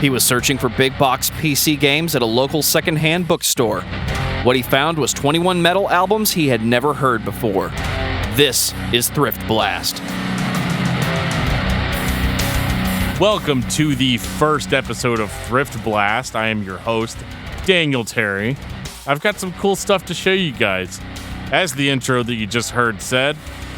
He was searching for big box PC games at a local secondhand bookstore. What he found was 21 metal albums he had never heard before. This is Thrift Blast. Welcome to the first episode of Thrift Blast. I am your host, Daniel Terry. I've got some cool stuff to show you guys. As the intro that you just heard said,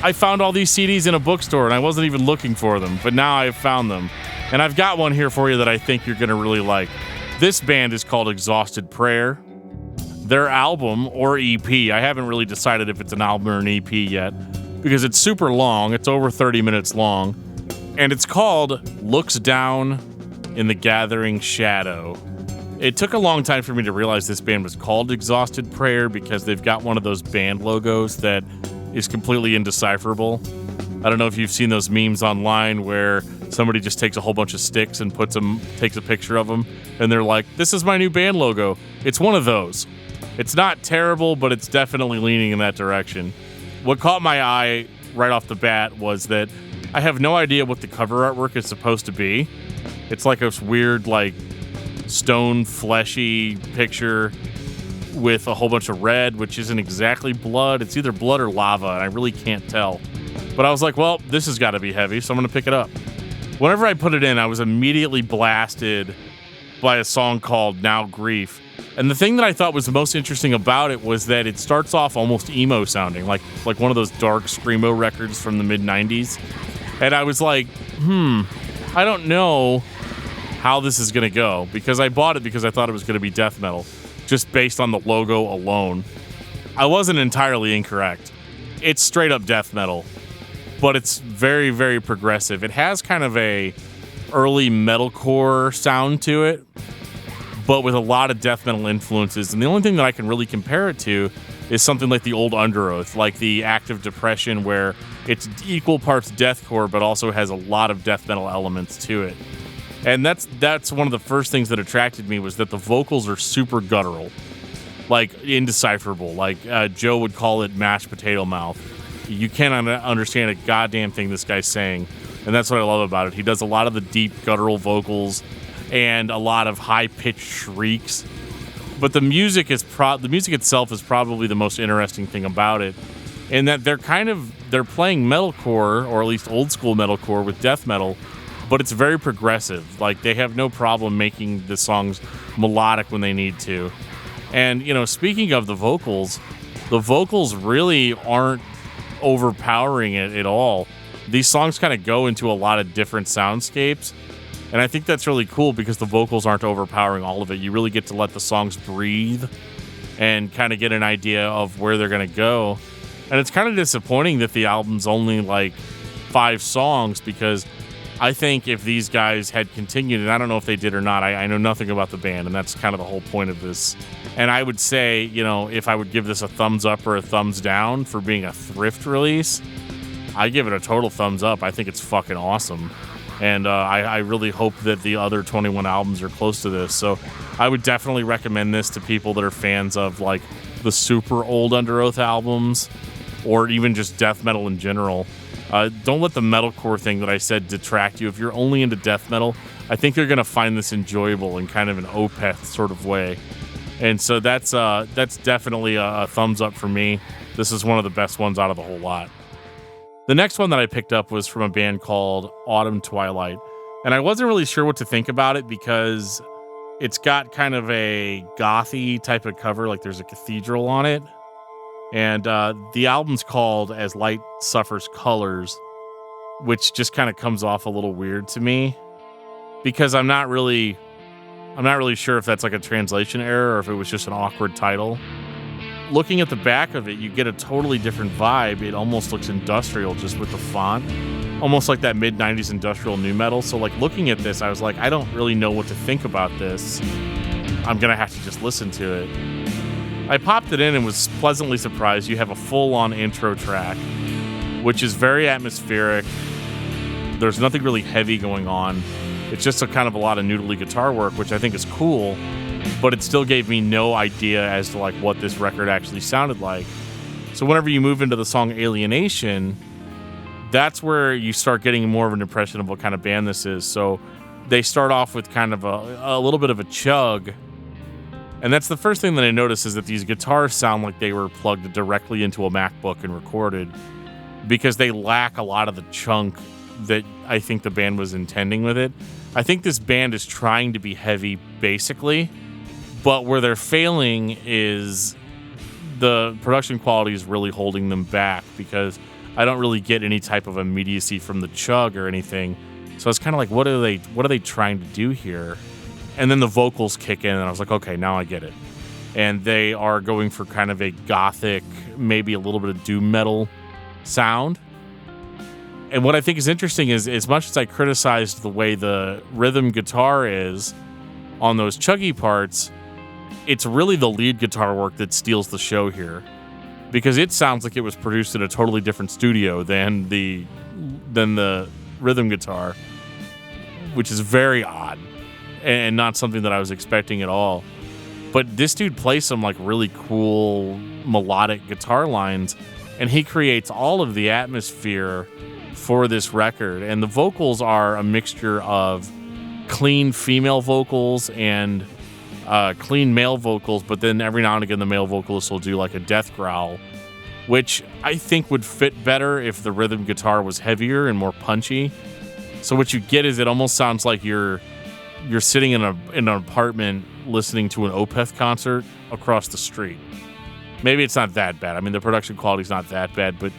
I found all these CDs in a bookstore and I wasn't even looking for them, but now I've found them. And I've got one here for you that I think you're going to really like. This band is called Exhausted Prayer. Their album, or EP, I haven't really decided if it's an album or an EP yet, because it's super long. It's over 30 minutes long. And it's called Looks Down in the Gathering Shadow. It took a long time for me to realize this band was called Exhausted Prayer because they've got one of those band logos that is completely indecipherable. I don't know if you've seen those memes online where somebody just takes a whole bunch of sticks and takes a picture of them, and they're like, "This is my new band logo." It's one of those. It's not terrible, but it's definitely leaning in that direction. What caught my eye right off the bat was that I have no idea what the cover artwork is supposed to be. It's like a weird, like, stone fleshy picture with a whole bunch of red, which isn't exactly blood. It's either blood or lava, and I really can't tell. But I was like, well, this has got to be heavy, so I'm going to pick it up. Whenever I put it in, I was immediately blasted by a song called Now Grief. And the thing that I thought was the most interesting about it was that it starts off almost emo sounding, like one of those dark screamo records from the mid-90s. And I was like, I don't know how this is going to go, because I bought it because I thought it was going to be death metal, just based on the logo alone. I wasn't entirely incorrect. It's straight up death metal, but it's very, very progressive. It has kind of a early metalcore sound to it, but with a lot of death metal influences. And the only thing that I can really compare it to is something like the old Underoath, like the Active Depression, where it's equal parts deathcore, but also has a lot of death metal elements to it. And that's one of the first things that attracted me, was that the vocals are super guttural, like indecipherable. Like Joe would call it mashed potato mouth. You can't understand a goddamn thing this guy's saying, and that's what I love about it. He does a lot of the deep guttural vocals and a lot of high-pitched shrieks. But the music itself is probably the most interesting thing about it, in that they're playing metalcore, or at least old school metalcore with death metal, but it's very progressive. Like, they have no problem making the songs melodic when they need to. And, you know, speaking of the vocals really aren't overpowering it at all. These songs kind of go into a lot of different soundscapes, and I think that's really cool because the vocals aren't overpowering all of it. You really get to let the songs breathe and kind of get an idea of where they're going to go. And it's kind of disappointing that the album's only like 5 songs, because I think if these guys had continued, and I don't know if they did or not, I know nothing about the band, and that's kind of the whole point of this. And I would say, you know, if I would give this a thumbs up or a thumbs down for being a thrift release, I give it a total thumbs up. I think it's fucking awesome. And I really hope that the other 21 albums are close to this. So I would definitely recommend this to people that are fans of, like, the super old Underoath albums, or even just death metal in general. Don't let the metalcore thing that I said detract you. If you're only into death metal, I think you're going to find this enjoyable in kind of an Opeth sort of way. And so that's definitely a thumbs up for me. This is one of the best ones out of the whole lot. The next one that I picked up was from a band called Autumn Twilight. And I wasn't really sure what to think about it, because it's got kind of a gothy type of cover, like there's a cathedral on it. And the album's called As Light Suffers Colors, which just kind of comes off a little weird to me, because I'm not really sure if that's like a translation error or if it was just an awkward title. Looking at the back of it, you get a totally different vibe. It almost looks industrial just with the font, almost like that mid-90s industrial nu metal. So like, looking at this, I was like, I don't really know what to think about this. I'm gonna have to just listen to it. I popped it in and was pleasantly surprised. You have a full-on intro track, which is very atmospheric. There's nothing really heavy going on. It's just a kind of a lot of noodly guitar work, which I think is cool, but it still gave me no idea as to like what this record actually sounded like. So whenever you move into the song Alienation, that's where you start getting more of an impression of what kind of band this is. So they start off with kind of a little bit of a chug. And that's the first thing that I noticed, is that these guitars sound like they were plugged directly into a MacBook and recorded, because they lack a lot of the chunk that I think the band was intending with it. I think this band is trying to be heavy, basically, but where they're failing is the production quality is really holding them back, because I don't really get any type of immediacy from the chug or anything. So it's kind of like, what are they trying to do here? And then the vocals kick in, and I was like, okay, now I get it. And they are going for kind of a gothic, maybe a little bit of doom metal sound. And what I think is interesting is, as much as I criticized the way the rhythm guitar is on those chuggy parts, it's really the lead guitar work that steals the show here, because it sounds like it was produced in a totally different studio than the rhythm guitar, which is very odd and not something that I was expecting at all. But this dude plays some like really cool melodic guitar lines, and he creates all of the atmosphere for this record. And the vocals are a mixture of clean female vocals and clean male vocals, but then every now and again the male vocalist will do like a death growl, which I think would fit better if the rhythm guitar was heavier and more punchy. So what you get is, it almost sounds like you're sitting in an apartment listening to an Opeth concert across the street. Maybe it's not that bad. I mean, the production quality's not that bad, but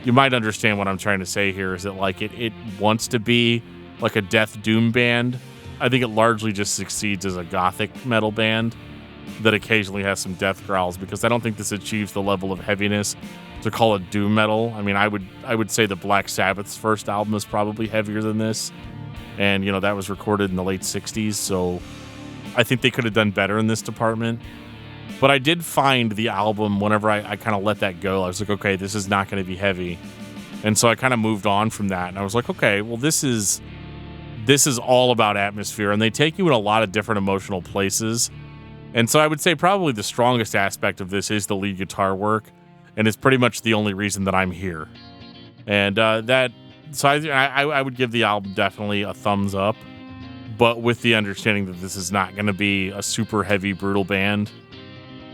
you might understand what I'm trying to say here, is that like it wants to be like a death doom band. I think it largely just succeeds as a gothic metal band that occasionally has some death growls, because I don't think this achieves the level of heaviness to call it doom metal. I mean, I would say that Black Sabbath's first album is probably heavier than this. And, that was recorded in the late 60s, so I think they could have done better in this department. But I did find the album, whenever I kind of let that go, I was like, okay, this is not going to be heavy. And so I kind of moved on from that, and I was like, okay, well, this is all about atmosphere, and they take you in a lot of different emotional places. And so I would say probably the strongest aspect of this is the lead guitar work, and it's pretty much the only reason that I'm here. And so I would give the album definitely a thumbs up, but with the understanding that this is not going to be a super heavy, brutal band.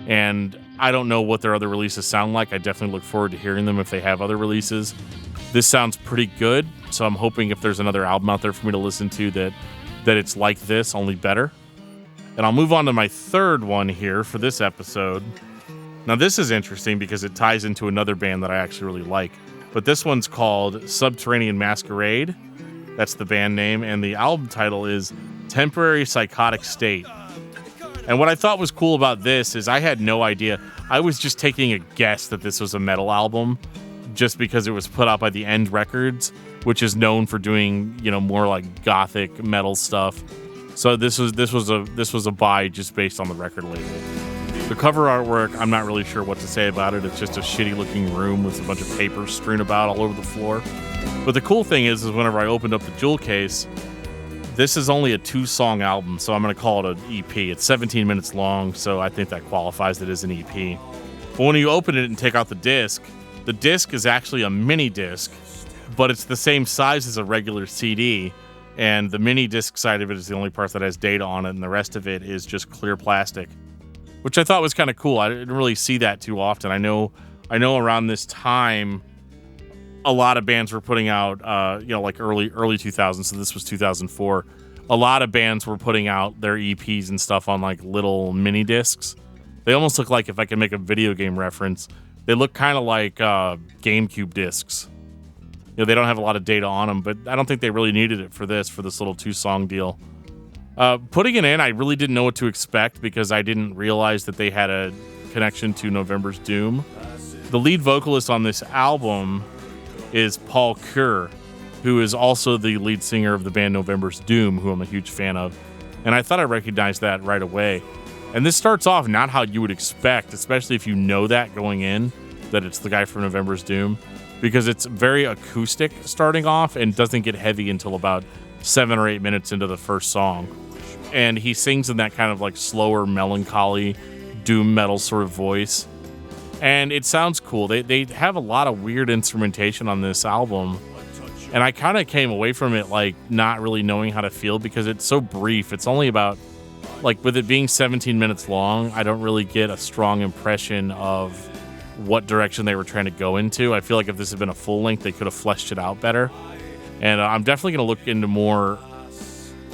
And I don't know what their other releases sound like. I definitely look forward to hearing them if they have other releases. This sounds pretty good, so I'm hoping if there's another album out there for me to listen to that it's like this, only better. And I'll move on to my third one here for this episode. Now, this is interesting because it ties into another band that I actually really like. But this one's called Subterranean Masquerade. That's the band name. And the album title is Temporary Psychotic State. And what I thought was cool about this is I had no idea. I was just taking a guess that this was a metal album just because it was put out by the End Records, which is known for doing, more like gothic metal stuff. So this was a buy just based on the record label. The cover artwork, I'm not really sure what to say about it. It's just a shitty looking room with a bunch of paper strewn about all over the floor. But the cool thing is whenever I opened up the jewel case, this is only a 2-song album, so I'm going to call it an EP. It's 17 minutes long, so I think that qualifies it as an EP. But when you open it and take out the disc is actually a mini disc, but it's the same size as a regular CD, and the mini disc side of it is the only part that has data on it, and the rest of it is just clear plastic, which I thought was kind of cool. I didn't really see that too often. I know around this time, a lot of bands were putting out, like early 2000s, so this was 2004. A lot of bands were putting out their EPs and stuff on like little mini discs. They almost look like, if I can make a video game reference, they look kind of like GameCube discs. They don't have a lot of data on them, but I don't think they really needed it for this little 2-song deal. Putting it in, I really didn't know what to expect because I didn't realize that they had a connection to November's Doom. The lead vocalist on this album is Paul Kerr, who is also the lead singer of the band November's Doom, who I'm a huge fan of. And I thought I recognized that right away. And this starts off not how you would expect, especially if you know that going in, that it's the guy from November's Doom, because it's very acoustic starting off and doesn't get heavy until about 7 or 8 minutes into the first song. And he sings in that kind of like slower, melancholy, doom metal sort of voice. And it sounds cool. They have a lot of weird instrumentation on this album. And I kind of came away from it like not really knowing how to feel because it's so brief. It's only about, like, with it being 17 minutes long, I don't really get a strong impression of what direction they were trying to go into. I feel like if this had been a full length, they could have fleshed it out better. And I'm definitely going to look into more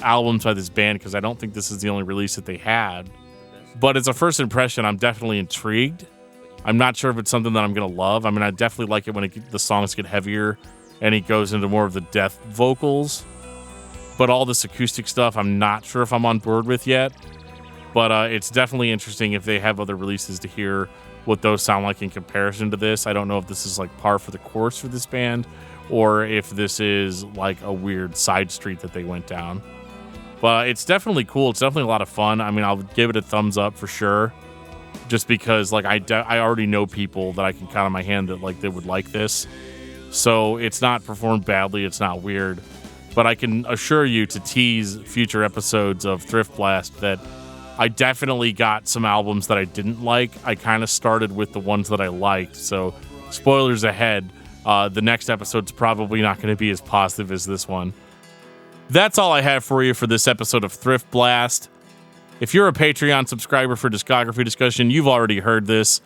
albums by this band because I don't think this is the only release that they had. But as a first impression, I'm definitely intrigued. I'm not sure if it's something that I'm going to love. I mean, I definitely like it when the songs get heavier and he goes into more of the death vocals. But all this acoustic stuff, I'm not sure if I'm on board with yet. But it's definitely interesting if they have other releases to hear what those sound like in comparison to this. I don't know if this is like par for the course for this band or if this is like a weird side street that they went down. But it's definitely cool. It's definitely a lot of fun. I mean, I'll give it a thumbs up for sure. Just because like I already know people that I can count on my hand that like they would like this. So it's not performed badly. It's not weird. But I can assure you to tease future episodes of Thrift Blast that I definitely got some albums that I didn't like. I kind of started with the ones that I liked. So spoilers ahead. The next episode's probably not going to be as positive as this one. That's all I have for you for this episode of Thrift Blast. If you're a Patreon subscriber for Discography Discussion, you've already heard this.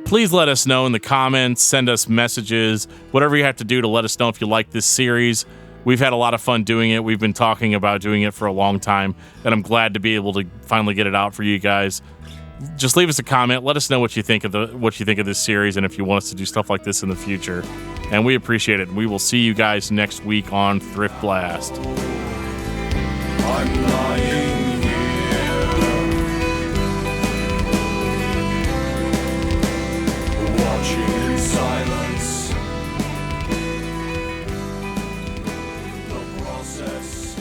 Please let us know in the comments, send us messages, whatever you have to do to let us know if you like this series. We've had a lot of fun doing it. We've been talking about doing it for a long time, and I'm glad to be able to finally get it out for you guys. Just leave us a comment. Let us know what you think of this series and if you want us to do stuff like this in the future. And we appreciate it. We will see you guys next week on Thrift Blast. I'm lying here, watching in silence the process